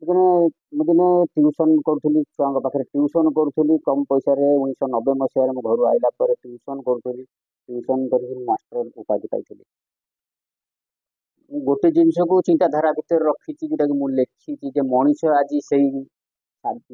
ଦିନେ ମୁଁ ଦିନେ ଟ୍ୟୁସନ୍ କରୁଥିଲି ଛୁଆଙ୍କ ପାଖରେ ଟ୍ୟୁସନ୍ କରୁଥିଲି କମ୍ ପଇସାରେ 1990 ମସିହାରେ ମୁଁ ଘରୁ ଆଇଲା ପରେ ଟ୍ୟୁସନ୍ କରୁଥିଲି। ଟ୍ୟୁସନ୍ କରିକି ମାଷ୍ଟର ଉପାଧି ପାଇଥିଲି। ମୁଁ ଗୋଟେ ଜିନିଷକୁ ଚିନ୍ତାଧାରା ଭିତରେ ରଖିଛି ଯୋଉଟାକି ମୁଁ ଲେଖିଛି ଯେ ମଣିଷ ଆଜି ସେଇ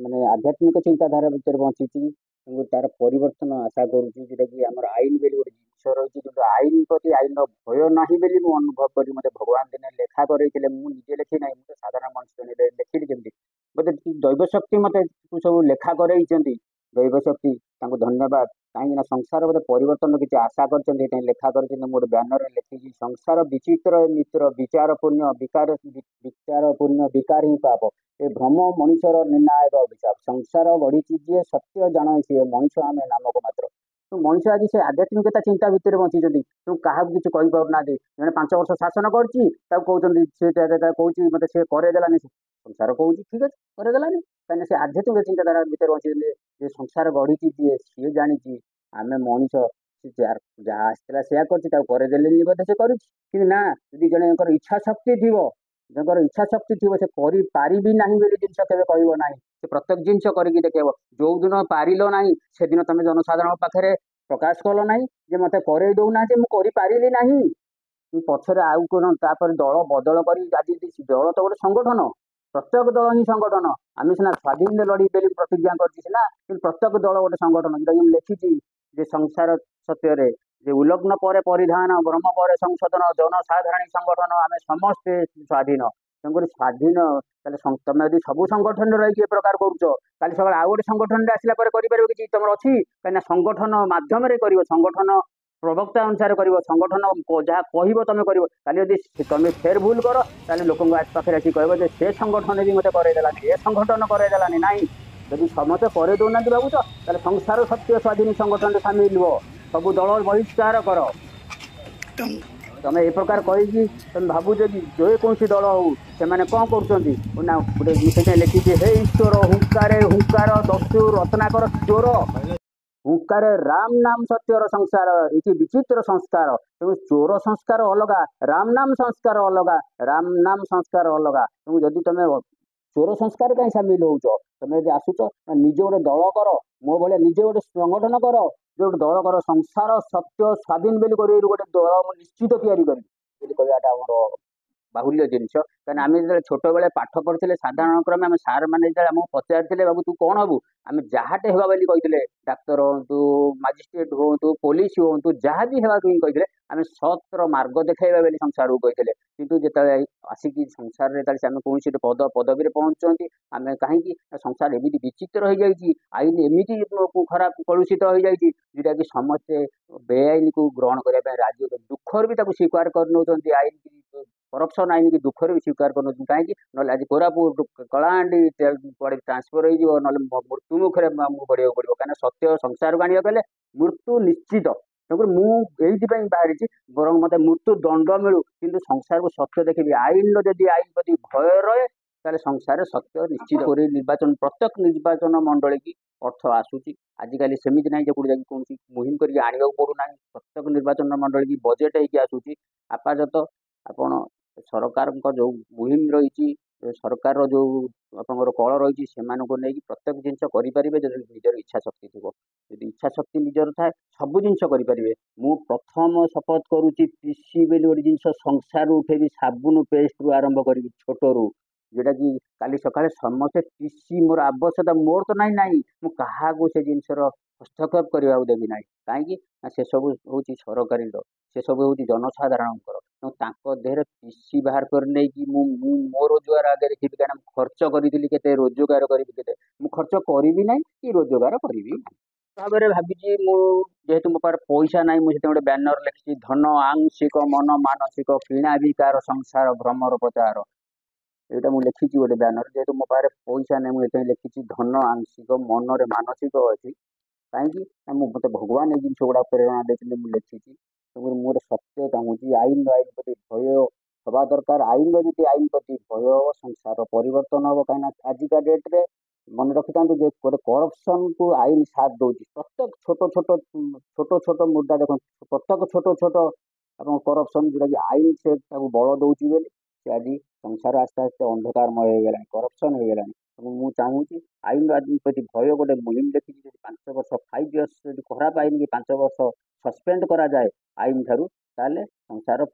ମାନେ ଆଧ୍ୟାତ୍ମିକ ଚିନ୍ତାଧାରା ଭିତରେ ବଞ୍ଚିଛି କିନ୍ତୁ ତାର ପରିବର୍ତ୍ତନ ଆଶା କରୁଛି ଯୋଉଟାକି ଆମର ଆଇନ ବୋଲି ଗୋଟେ ଜିନିଷ ରହିଛି କିନ୍ତୁ ଆଇନ ପ୍ରତି ଆଇନର ଭୟ ନାହିଁ ବୋଲି ମୁଁ ଅନୁଭବ କରି ମୋତେ ଭଗବାନ ଦିନେ ଲେଖା କରେଇଥିଲେ ମୁଁ ନିଜେ ଲେଖି ନାହିଁ ମୁଁ ତ ସାଧାରଣ ମଣିଷ ଲେଖିଲି କେମିତି ମୋତେ ଦୈବ ଶକ୍ତି ମୋତେ ସବୁ ଲେଖା କରେଇଛନ୍ତି ଦୈବ ଶକ୍ତି ତାଙ୍କୁ ଧନ୍ୟବାଦ କାହିଁକିନା ସଂସାର ବୋଧେ ପରିବର୍ତ୍ତନ କିଛି ଆଶା କରିଛନ୍ତି ଏଇଟା ଲେଖା କରିଛନ୍ତି ମୁଁ ଗୋଟେ ବ୍ୟାନରରେ ଲେଖିଛି ସଂସାର ବିଚିତ୍ର ମିତ୍ର ବିଚାର ପୂର୍ଣ୍ଣ ବିଚାର ପୂର୍ଣ୍ଣ ବିକାର ହିଁ ପାପ ଏ ଭ୍ରମ ମଣିଷର ନିର୍ଣ୍ଣାୟକ ଅଭିଶାପ ସଂସାର ଗଢିଛି ଯିଏ ସତ୍ୟ ଜାଣେ ସିଏ ମଣିଷ ଆମେ ନାମକ ମାତ୍ର ମଣିଷ ଆଜି ସେ ଆଧ୍ୟାତ୍ମିକତା ଚିନ୍ତା ଭିତରେ ବଞ୍ଚିଛନ୍ତି ତୁ କାହାକୁ କିଛି କହିପାରୁନାହାନ୍ତି ଜଣେ 5 ବର୍ଷ ଶାସନ କରିଛି ତାକୁ କହୁଛନ୍ତି ସେ କହୁଛି ମୋତେ ସେ କରେଇଦେଲାନି ସଂସାର କହୁଛି ଠିକ ଅଛି କରେଇଦେଲାନି କାହିଁକିନା ସେ ଆଧ୍ୟାତ୍ମିକ ଚିନ୍ତାଧାରା ଭିତରେ ବଞ୍ଚିଛନ୍ତି ଯେ ସଂସାର ଗଢିଛି ଯିଏ ସିଏ ଜାଣିଛି ଆମେ ମଣିଷ ଯାହା ଆସିଥିଲା ସେୟା କରିଛି ତାକୁ କରେଇଦେଲେନି ବୋଧେ ସେ କରୁଛି କିନ୍ତୁ ନା ଯଦି ଜଣଙ୍କର ଇଚ୍ଛା ଶକ୍ତି ଥିବ ଜଣଙ୍କର ଇଚ୍ଛା ଶକ୍ତି ଥିବ ସେ କରିପାରିବି ନାହିଁ ବୋଲି ଜିନିଷ କେବେ କହିବ ନାହିଁ ସେ ପ୍ରତ୍ୟେକ ଜିନିଷ କରିକି ଦେଖେଇବ ଯୋଉ ଦିନ ପାରିଲ ନାହିଁ ସେଦିନ ତମେ ଜନସାଧାରଣ ପାଖରେ ପ୍ରକାଶ କଲ ନାହିଁ ଯେ ମୋତେ କରେଇ ଦଉନାହାନ୍ତି ମୁଁ କରିପାରିଲି ନାହିଁ ପଛରେ ଆଉ କଣ ତାପରେ ଦଳ ବଦଳ କରି ଆଜି ଦଳ ତ ଗୋଟେ ସଂଗଠନ ପ୍ରତ୍ୟେକ ଦଳ ହିଁ ସଂଗଠନ ଆମେ ସିନା ସ୍ୱାଧୀନରେ ଲଢି ବୋଲି ପ୍ରତିଜ୍ଞା କରିଛି ସିନା କିନ୍ତୁ ପ୍ରତ୍ୟେକ ଦଳ ଗୋଟେ ସଂଗଠନ ଯୋଉଟା ମୁଁ ଲେଖିଛି ଯେ ସଂସାର ସତ୍ୟରେ ଯେ ଉଲଗ୍ନ ପରେ ପରିଧାନ ବ୍ରହ୍ମ ପରେ ସଂଶୋଧନ ଜନସାଧାରଣୀ ସଂଗଠନ ଆମେ ସମସ୍ତେ ସ୍ୱାଧୀନ ତେଣୁକରି ସ୍ୱାଧୀନ ତାହେଲେ ତମେ ଯଦି ସବୁ ସଂଗଠନରେ ରହିକି ଏ ପ୍ରକାର କରୁଛ କାଲି ସକାଳେ ଆଉ ଗୋଟେ ସଂଗଠନରେ ଆସିଲା ପରେ କରିପାରିବ କିଛି ତମର ଅଛି କାହିଁକିନା ସଂଗଠନ ମାଧ୍ୟମରେ କରିବ ସଂଗଠନ ପ୍ରବକ୍ତା ଅନୁସାରେ କରିବ ସଂଗଠନ ଯାହା କହିବ ତମେ କରିବ କାଲି ଯଦି ତମେ ଫେର ଭୁଲ କର ତାହେଲେ ଲୋକଙ୍କ ପାଖରେ ଆସିକି କହିବ ଯେ ସେ ସଂଗଠନ ବି ମୋତେ କରେଇଦେଲାନି ଏ ସଂଗଠନ କରେଇଦେଲାନି ନାହିଁ ଯଦି ସମସ୍ତେ କରେଇ ଦଉନାହାନ୍ତି ଭାବୁଛ ତାହେଲେ ସଂସାର ସତ୍ୟ ସ୍ୱାଧୀନ ସଂଗଠନରେ ସାମିଲ ହୁଅ ସବୁ ଦଳ ବହିଷ୍କାର କର ତମେ ଏ ପ୍ରକାର କହିକି ତମେ ଭାବୁଛ କି ଯେକୌଣସି ଦଳ ହଉ ସେମାନେ କଣ କରୁଛନ୍ତି ନା ଗୋଟେ ମୁଁ ସେଇଥିପାଇଁ ଲେଖିଛି ହେ ଈଶ୍ୱର ହୁଙ୍କାରେ ଦସ୍ୟୁ ରତ୍ନାକର ଚୋର ହୁଙ୍କାରେ ରାମ ନାମ ସତ୍ୟର ସଂସାର ଏଠି ବିଚିତ୍ର ସଂସ୍କାର ତେଣୁ ଚୋର ସଂସ୍କାର ଅଲଗା ରାମ ନାମ ସଂସ୍କାର ଅଲଗା ରାମ ନାମ ସଂସ୍କାର ଅଲଗା ତେଣୁ ଯଦି ତମେ ଚୋର ସଂସ୍କାର କାହିଁ ସାମିଲ ହଉଛ ତମେ ଯଦି ଆସୁଛ ନିଜେ ଗୋଟେ ଦଳ କର ମୋ ଭଳିଆ ନିଜେ ଗୋଟେ ସଂଗଠନ କର ଯେ ଗୋଟେ ଦଳ କର ସଂସାର ସତ୍ୟ ସ୍ୱାଧୀନ ବୋଲି କରି ଗୋଟେ ଦଳ ମୁଁ ନିଶ୍ଚିତ ତିଆରି କରିବି ବୋଲି କହିବାଟା ଆମର ବାହୁଲ୍ୟ ଜିନିଷ କାହିଁକିନା ଆମେ ଯେତେବେଳେ ଛୋଟବେଳେ ପାଠ ପଢିଥିଲେ ସାଧାରଣ କ୍ରମେ ଆମେ ସାର୍ ମାନେ ଯେତେବେଳେ ଆମକୁ ପଚାରିଥିଲେ ବାବୁ ତୁ କଣ ହବୁ ଆମେ ଯାହାଟେ ହେବା ବୋଲି କହିଥିଲେ ଡାକ୍ତର ହୁଅନ୍ତୁ ମାଜିଷ୍ଟ୍ରେଟ ହୁଅନ୍ତୁ ପୋଲିସ ହୁଅନ୍ତୁ ଯାହା ବି ହେବାକୁ ହିଁ କହିଥିଲେ ଆମେ ସତ୍ର ମାର୍ଗ ଦେଖାଇବା ବୋଲି ସଂସାରକୁ କହିଥିଲେ କିନ୍ତୁ ଯେତେବେଳେ ଆସିକି ସଂସାରରେ ଯେତେବେଳେ ଆମେ କୌଣସି ଗୋଟେ ପଦବୀରେ ପହଞ୍ଚୁଛନ୍ତି ଆମେ କାହିଁକି ସଂସାର ଏମିତି ବିଚିତ୍ର ହେଇଯାଇଛି ଆଇନ ଏମିତି ଖରାପ କଳୁଷିତ ହେଇଯାଇଛି ଯୋଉଟା କି ସମସ୍ତେ ବେଆଇନକୁ ଗ୍ରହଣ କରିବା ପାଇଁ ରାଜି ଅଛନ୍ତି ଦୁଃଖରେ ବି ତାକୁ ସ୍ୱୀକାର କରିନେଉଛନ୍ତି ଆଇନ କରପସନ ଆଇନ କି ଦୁଃଖରେ ବି ସ୍ୱୀକାର କରୁନଛନ୍ତି କାହିଁକି ନହେଲେ ଆଜି କୋରାପୁଟ କଳାହାଣ୍ଡି କୁଆଡେ ଟ୍ରାନ୍ସଫର ହେଇଯିବ ନହେଲେ ମୃତ୍ୟୁ ମୁଖରେ ଆମକୁ ପଡିବାକୁ ପଡିବ କାହିଁକିନା ସତ୍ୟ ସଂସାରକୁ ଆଣିବାକୁ ହେଲେ ମୃତ୍ୟୁ ନିଶ୍ଚିତ ତେଣୁକରି ମୁଁ ଏଇଥିପାଇଁ ବାହାରିଛି ବରଂ ମୋତେ ମୃତ୍ୟୁ ଦଣ୍ଡ ମିଳୁ କିନ୍ତୁ ସଂସାରକୁ ସତ୍ୟ ଦେଖିବି ଆଇନର ଯଦି ଆଇନ ପ୍ରତି ଭୟ ରହେ ତାହେଲେ ସଂସାରରେ ସତ୍ୟ ନିଶ୍ଚିତ କରି ନିର୍ବାଚନ ପ୍ରତ୍ୟେକ ନିର୍ବାଚନ ମଣ୍ଡଳୀ କି ଅର୍ଥ ଆସୁଛି ଆଜିକାଲି ସେମିତି ନାହିଁ ଯେ କୋଉଠି ଯାଇକି କୌଣସି ମୁହିମ କରିକି ଆଣିବାକୁ ପଡୁନାହିଁ ପ୍ରତ୍ୟେକ ନିର୍ବାଚନ ମଣ୍ଡଳୀ କି ବଜେଟ ହେଇକି ଆସୁଛି ଆପାତତଃ ଆପଣ ସରକାରଙ୍କ ଯୋଉ ମୁହିମ ରହିଛି ସରକାରର ଯୋଉ ଆପଣଙ୍କର କଳ ରହିଛି ସେମାନଙ୍କୁ ନେଇକି ପ୍ରତ୍ୟେକ ଜିନିଷ କରିପାରିବେ ଯଦି ନିଜର ଇଚ୍ଛା ଶକ୍ତି ଥିବ ଯଦି ଇଚ୍ଛା ଶକ୍ତି ନିଜର ଥାଏ ସବୁ ଜିନିଷ କରିପାରିବେ ମୁଁ ପ୍ରଥମ ଶପଥ କରୁଛି ପିସି ବୋଲି ଗୋଟେ ଜିନିଷ ସଂସାରରୁ ଉଠେଇବି ସାବୁନ ପେଷ୍ଟରୁ ଆରମ୍ଭ କରିବି ଛୋଟରୁ ଯୋଉଟା କି କାଲି ସକାଳେ ସମସ୍ତେ ପିସି ମୋର ଆବଶ୍ୟକତା ମୋର ତ ନାହିଁ ମୁଁ କାହାକୁ ସେ ଜିନିଷର ହସ୍ତକ୍ଷେପ କରିବାକୁ ଦେବି ନାହିଁ କାହିଁକି ନା ସେସବୁ ହଉଛି ସରକାରୀର ସେସବୁ ହେଉଛି ଜନସାଧାରଣଙ୍କର ତେଣୁ ତାଙ୍କ ଦେହରେ ପିସି ବାହାର କରି ନେଇକି ମୁଁ ମୋ ରୋଜଗାର ଆଗରେ ଦେଖିବି କାହିଁକିନା ମୁଁ ଖର୍ଚ୍ଚ କରିଥିଲି କେତେ ରୋଜଗାର କରିବି କେତେ ମୁଁ ଖର୍ଚ୍ଚ କରିବି ନାହିଁ କି ରୋଜଗାର କରିବି ନାହିଁ ଭାବରେ ଭାବିଛି ମୁଁ ଯେହେତୁ ମୋ ପାଖରେ ପଇସା ନାହିଁ ମୁଁ ସେଥିପାଇଁ ଗୋଟେ ବ୍ୟାନର ଲେଖିଛି ଧନ ଆଂଶିକ ମନ ମାନସିକ କିଣା ବିକାର ସଂସାର ଭ୍ରମର ପ୍ରଚାର ଏଇଟା ମୁଁ ଲେଖିଛି ଗୋଟେ ବ୍ୟାନର ଯେହେତୁ ମୋ ପାଖରେ ପଇସା ନାହିଁ ମୁଁ ଏଥିପାଇଁ ଲେଖିଛି ଧନ ଆଂଶିକ ମନରେ ମାନସିକ ଅଛି କାହିଁକି ନା ମୋତେ ଭଗବାନ ଏଇ ଜିନିଷ ଗୁଡା ପ୍ରେରଣା ଦେଇଛନ୍ତି ମୁଁ ଲେଖିଛି ତେଣୁକରି ମୁଁ ଗୋଟେ ସତ୍ୟ ଚାହୁଁଛି ଆଇନ ପ୍ରତି ଭୟ ହବା ଦରକାର ଆଇନର ଯଦି ଆଇନ ପ୍ରତି ଭୟ ହବ ସଂସାର ପରିବର୍ତ୍ତନ ହବ କାହିଁକିନା ଆଜିକା ଡେଟ୍ରେ ମନେ ରଖିଥାନ୍ତୁ ଯେ ଗୋଟେ କରପସନକୁ ଆଇନ ସାଥ ଦଉଛି ପ୍ରତ୍ୟେକ ଛୋଟ ମୁଦ୍ଦା ଦେଖନ୍ତୁ ପ୍ରତ୍ୟେକ ଛୋଟ ଆପଣ କରପସନ ଯୋଉଟାକି ଆଇନ ସେ ତାକୁ ବଳ ଦଉଛି ବୋଲି ସେ ଆଜି ସଂସାର ଆସ୍ତେ ଆସ୍ତେ ଅନ୍ଧକାରମୟ ହେଇଗଲାଣି, କରପ୍ସନ୍ ହେଇଗଲାଣି। ତେଣୁ ମୁଁ ଚାହୁଁଛି ଆଇନର ପ୍ରତି ଭୟ ଗୋଟେ ମୁହିମ ଦେଖିକି ଯଦି 5 ବର୍ଷ 5 ଇୟର୍ସ ଯଦି ଖରାପ ଆଇନ କି 5 ବର୍ଷ ସସ୍ପେଣ୍ଡ କରାଯାଏ ଆଇନ ଠାରୁ, ତାହେଲେ ସଂସାର